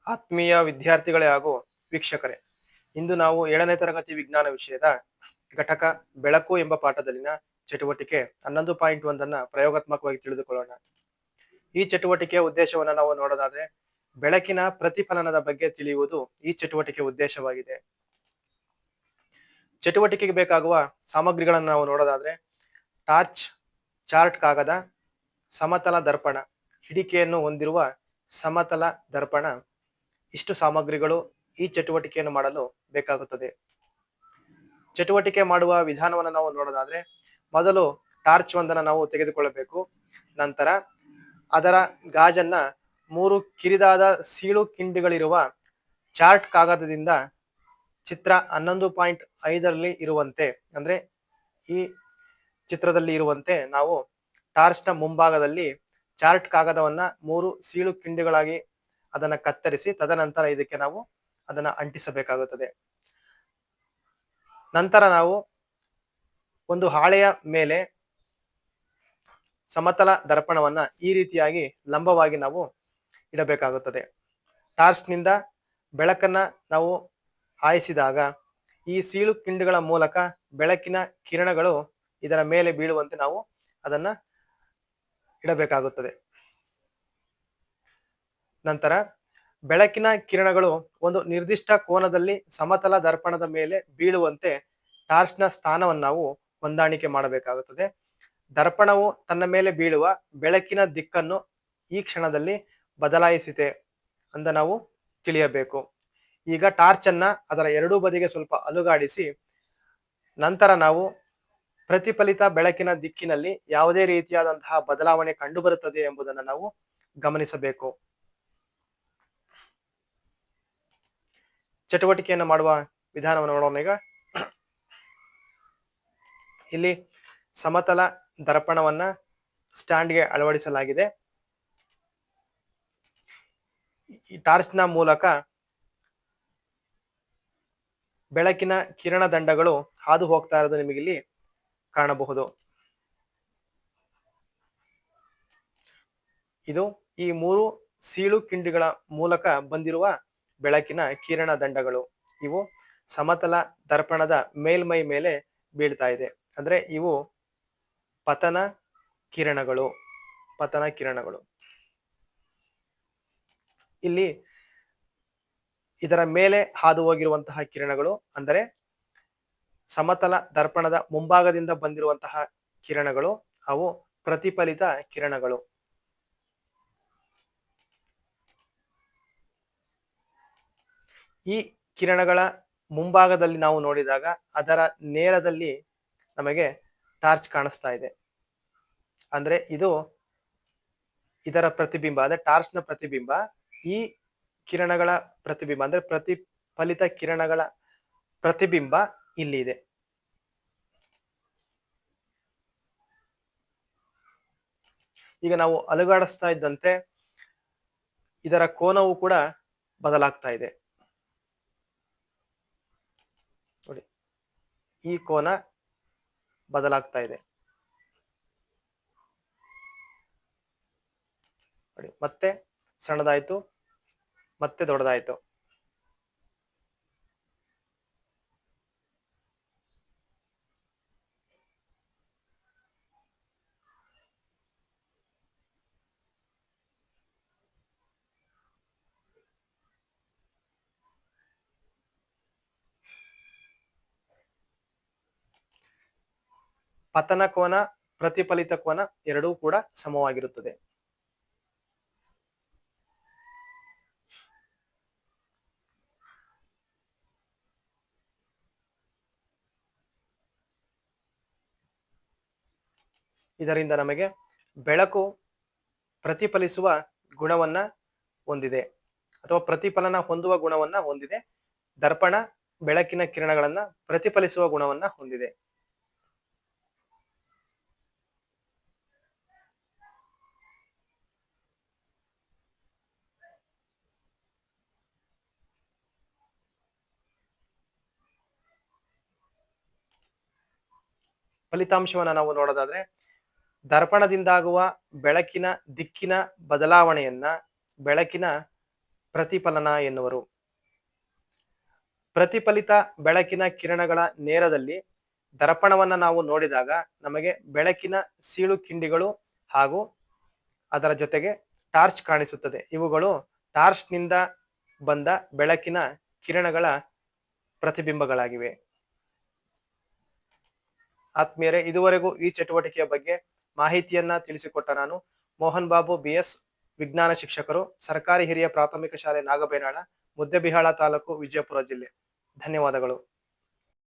ಆತ್ಮೀಯ ವಿದ್ಯಾರ್ಥಿಗಳೇ ಹಾಗೂ ವೀಕ್ಷಕರೇ, ಇಂದು ನಾವು 7ನೇ ತರಗತಿ ವಿಜ್ಞಾನ ವಿಷಯದ ಘಟಕ ಬೆಳಕು ಎಂಬ ಪಾಠದಲ್ಲಿನ ಚಟುವಟಿಕೆ 11.1 ಪ್ರಯೋಗಾತ್ಮಕವಾಗಿ ತಿಳಿದುಕೊಳ್ಳೋಣ. ಈ ಚಟುವಟಿಕೆಯ ಉದ್ದೇಶವನ್ನು ನಾವು ನೋಡೋದಾದ್ರೆ, ಬೆಳಕಿನ ಪ್ರತಿಫಲನದ ಬಗ್ಗೆ ತಿಳಿಯುವುದು ಈ ಚಟುವಟಿಕೆಯ ಉದ್ದೇಶವಾಗಿದೆ. ಚಟುವಟಿಕೆಗೆ ಬೇಕಾಗುವ ಸಾಮಗ್ರಿಗಳನ್ನು ನಾವು ನೋಡೋದಾದ್ರೆ, ಟಾರ್ಚ್, ಚಾರ್ಟ್ ಕಾಗದ, ಸಮತಲ ದರ್ಪಣ, ಹಿಡಿಕೆಯನ್ನು ಹೊಂದಿರುವ ಸಮತಲ ದರ್ಪಣ, ಇಷ್ಟು ಸಾಮಗ್ರಿಗಳು ಈ ಚಟುವಟಿಕೆಯನ್ನು ಮಾಡಲು ಬೇಕಾಗುತ್ತದೆ. ಚಟುವಟಿಕೆ ಮಾಡುವ ವಿಧಾನವನ್ನು ನಾವು ನೋಡೋದಾದ್ರೆ, ಮೊದಲು ಟಾರ್ಚ್ ಒಂದನ್ನು ನಾವು ತೆಗೆದುಕೊಳ್ಳಬೇಕು. ನಂತರ ಅದರ ಗಾಜನ್ನ 3 ಕಿರಿದಾದ ಸೀಳು ಕಿಂಡಿಗಳಿರುವ ಚಾರ್ಟ್ ಕಾಗದದಿಂದ ಚಿತ್ರ 11.5ರಲ್ಲಿ ಇರುವಂತೆ, ಅಂದ್ರೆ ಈ ಚಿತ್ರದಲ್ಲಿ ಇರುವಂತೆ ನಾವು ಟಾರ್ಚ್ನ ಮುಂಭಾಗದಲ್ಲಿ ಚಾರ್ಟ್ ಕಾಗದವನ್ನ 3 ಸೀಳು ಕಿಂಡಿಗಳಾಗಿ ಅದನ್ನ ಕತ್ತರಿಸಿ, ತದನಂತರ ಇದಕ್ಕೆ ನಾವು ಅದನ್ನ ಅಂಟಿಸಬೇಕಾಗುತ್ತದೆ. ನಂತರ ನಾವು ಒಂದು ಹಾಳೆಯ ಮೇಲೆ ಸಮತಲ ದರ್ಪಣವನ್ನ ಈ ರೀತಿಯಾಗಿ ಲಂಬವಾಗಿ ನಾವು ಇಡಬೇಕಾಗುತ್ತದೆ. ಟಾರ್ಚ್ನಿಂದ ಬೆಳಕನ್ನ ನಾವು ಹಾಯಿಸಿದಾಗ ಈ ಸೀಳು ಕಿಂಡಿಗಳ ಮೂಲಕ ಬೆಳಕಿನ ಕಿರಣಗಳು ಇದರ ಮೇಲೆ ಬೀಳುವಂತೆ ನಾವು ಅದನ್ನ ಇಡಬೇಕಾಗುತ್ತದೆ. ನಂತರ ಬೆಳಕಿನ ಕಿರಣಗಳು ಒಂದು ನಿರ್ದಿಷ್ಟ ಕೋನದಲ್ಲಿ ಸಮತಲ ದರ್ಪಣದ ಮೇಲೆ ಬೀಳುವಂತೆ ಟಾರ್ಚ್ನ ಸ್ಥಾನವನ್ನು ನಾವು ಹೊಂದಾಣಿಕೆ ಮಾಡಬೇಕಾಗುತ್ತದೆ. ದರ್ಪಣವು ತನ್ನ ಮೇಲೆ ಬೀಳುವ ಬೆಳಕಿನ ದಿಕ್ಕನ್ನು ಈ ಕ್ಷಣದಲ್ಲಿ ಬದಲಾಯಿಸಿದೆ ಅಂತ ನಾವು ತಿಳಿಯಬೇಕು. ಈಗ ಟಾರ್ಚ್ ಅನ್ನ ಅದರ ಎರಡೂ ಬದಿಗೆ ಸ್ವಲ್ಪ ಅಲುಗಾಡಿಸಿ, ನಂತರ ನಾವು ಪ್ರತಿಫಲಿತ ಬೆಳಕಿನ ದಿಕ್ಕಿನಲ್ಲಿ ಯಾವುದೇ ರೀತಿಯಾದಂತಹ ಬದಲಾವಣೆ ಕಂಡುಬರುತ್ತದೆ ಎಂಬುದನ್ನು ನಾವು ಗಮನಿಸಬೇಕು. ಚಟುವಟಿಕೆಯನ್ನು ಮಾಡುವ ವಿಧಾನವನ್ನು ನೋಡೋಣ. ಈಗ ಇಲ್ಲಿ ಸಮತಲ ದರ್ಪಣವನ್ನ ಸ್ಟ್ಯಾಂಡ್ಗೆ ಅಳವಡಿಸಲಾಗಿದೆ. ಈ ಟಾರ್ಚ್ನ ಮೂಲಕ ಬೆಳಕಿನ ಕಿರಣ ದಂಡಗಳು ಹಾದು ಹೋಗ್ತಾ ಇರೋದು ನಿಮಗಿಲ್ಲಿ ಕಾಣಬಹುದು. ಇದು ಈ 3 ಸೀಳು ಕಿಂಡಿಗಳ ಮೂಲಕ ಬಂದಿರುವ ಬೆಳಕಿನ ಕಿರಣ ದಂಡಗಳು. ಇವು ಸಮತಲ ದರ್ಪಣದ ಮೇಲ್ಮೈ ಮೇಲೆ ಬೀಳ್ತಾ ಇದೆ. ಅಂದ್ರೆ ಇವು ಪತನ ಕಿರಣಗಳು. ಇಲ್ಲಿ ಇದರ ಮೇಲೆ ಹಾದು ಹೋಗಿರುವಂತಹ ಕಿರಣಗಳು ಅಂದರೆ ಸಮತಲ ದರ್ಪಣದ ಮುಂಭಾಗದಿಂದ ಬಂದಿರುವಂತಹ ಕಿರಣಗಳು, ಅವು ಪ್ರತಿಫಲಿತ ಕಿರಣಗಳು. ಈ ಕಿರಣಗಳ ಮುಂಭಾಗದಲ್ಲಿ ನಾವು ನೋಡಿದಾಗ ಅದರ ನೇರದಲ್ಲಿ ನಮಗೆ ಟಾರ್ಚ್ ಕಾಣಿಸ್ತಾ ಇದೆ. ಅಂದ್ರೆ ಇದು ಇದರ ಪ್ರತಿಬಿಂಬ, ಅಂದ್ರೆ ಟಾರ್ಚ್ನ ಪ್ರತಿಬಿಂಬ. ಈ ಕಿರಣಗಳ ಪ್ರತಿಬಿಂಬ ಅಂದ್ರೆ ಪ್ರತಿಫಲಿತ ಕಿರಣಗಳ ಪ್ರತಿಬಿಂಬ ಇಲ್ಲಿ ಇದೆ. ಈಗ ನಾವು ಅಲುಗಾಡಿಸ್ತಾ ಇದ್ದಂತೆ ಇದರ ಕೋನವು ಕೂಡ ಬದಲಾಗ್ತಾ ಇದೆ. ನೋಡಿ, ಈ ಕೋನ ಬದಲಾಗ್ತಾ ಇದೆ. ನೋಡಿ, ಮತ್ತೆ ಸಣ್ಣದಾಯ್ತು, ಮತ್ತೆ ದೊಡ್ಡದಾಯ್ತು. ಪತನ ಕೋನ, ಪ್ರತಿಫಲಿತ ಕೋನ ಎರಡೂ ಕೂಡ ಸಮವಾಗಿರುತ್ತದೆ. ಇದರಿಂದ ನಮಗೆ ಬೆಳಕು ಪ್ರತಿಫಲಿಸುವ ಗುಣವನ್ನ ಹೊಂದಿದೆ ಅಥವಾ ಪ್ರತಿಫಲನ ಹೊಂದುವ ಗುಣವನ್ನ ಹೊಂದಿದೆ. ದರ್ಪಣ ಬೆಳಕಿನ ಕಿರಣಗಳನ್ನ ಪ್ರತಿಫಲಿಸುವ ಗುಣವನ್ನ ಹೊಂದಿದೆ. ಫಲಿತಾಂಶವನ್ನ ನಾವು ನೋಡೋದಾದ್ರೆ, ದರ್ಪಣದಿಂದಾಗುವ ಬೆಳಕಿನ ದಿಕ್ಕಿನ ಬದಲಾವಣೆಯನ್ನ ಬೆಳಕಿನ ಪ್ರತಿಫಲನ ಎನ್ನುವರು. ಪ್ರತಿಫಲಿತ ಬೆಳಕಿನ ಕಿರಣಗಳ ನೇರದಲ್ಲಿ ದರ್ಪಣವನ್ನ ನಾವು ನೋಡಿದಾಗ ನಮಗೆ ಬೆಳಕಿನ ಸೀಳು ಕಿಂಡಿಗಳು ಹಾಗೂ ಅದರ ಜೊತೆಗೆ ಟಾರ್ಚ್ ಕಾಣಿಸುತ್ತದೆ. ಇವುಗಳು ಟಾರ್ಚ್ನಿಂದ ಬಂದ ಬೆಳಕಿನ ಕಿರಣಗಳ ಪ್ರತಿಬಿಂಬಗಳಾಗಿವೆ. ಆತ್ಮೀಯರೇ, ಇದುವರೆಗೂ ಈ ಚಟುವಟಿಕೆಯ ಬಗ್ಗೆ ಮಾಹಿತಿಯನ್ನ ತಿಳಿಸಿಕೊಟ್ಟ ನಾನು ಮೋಹನ್ ಬಾಬು BS, ವಿಜ್ಞಾನ ಶಿಕ್ಷಕರು, ಸರ್ಕಾರಿ ಹಿರಿಯ ಪ್ರಾಥಮಿಕ ಶಾಲೆ ನಾಗಬೇನಾಳ, ಮುದ್ದೆಬಿಹಾಳ ತಾಲೂಕು, ವಿಜಯಪುರ ಜಿಲ್ಲೆ. ಧನ್ಯವಾದಗಳು.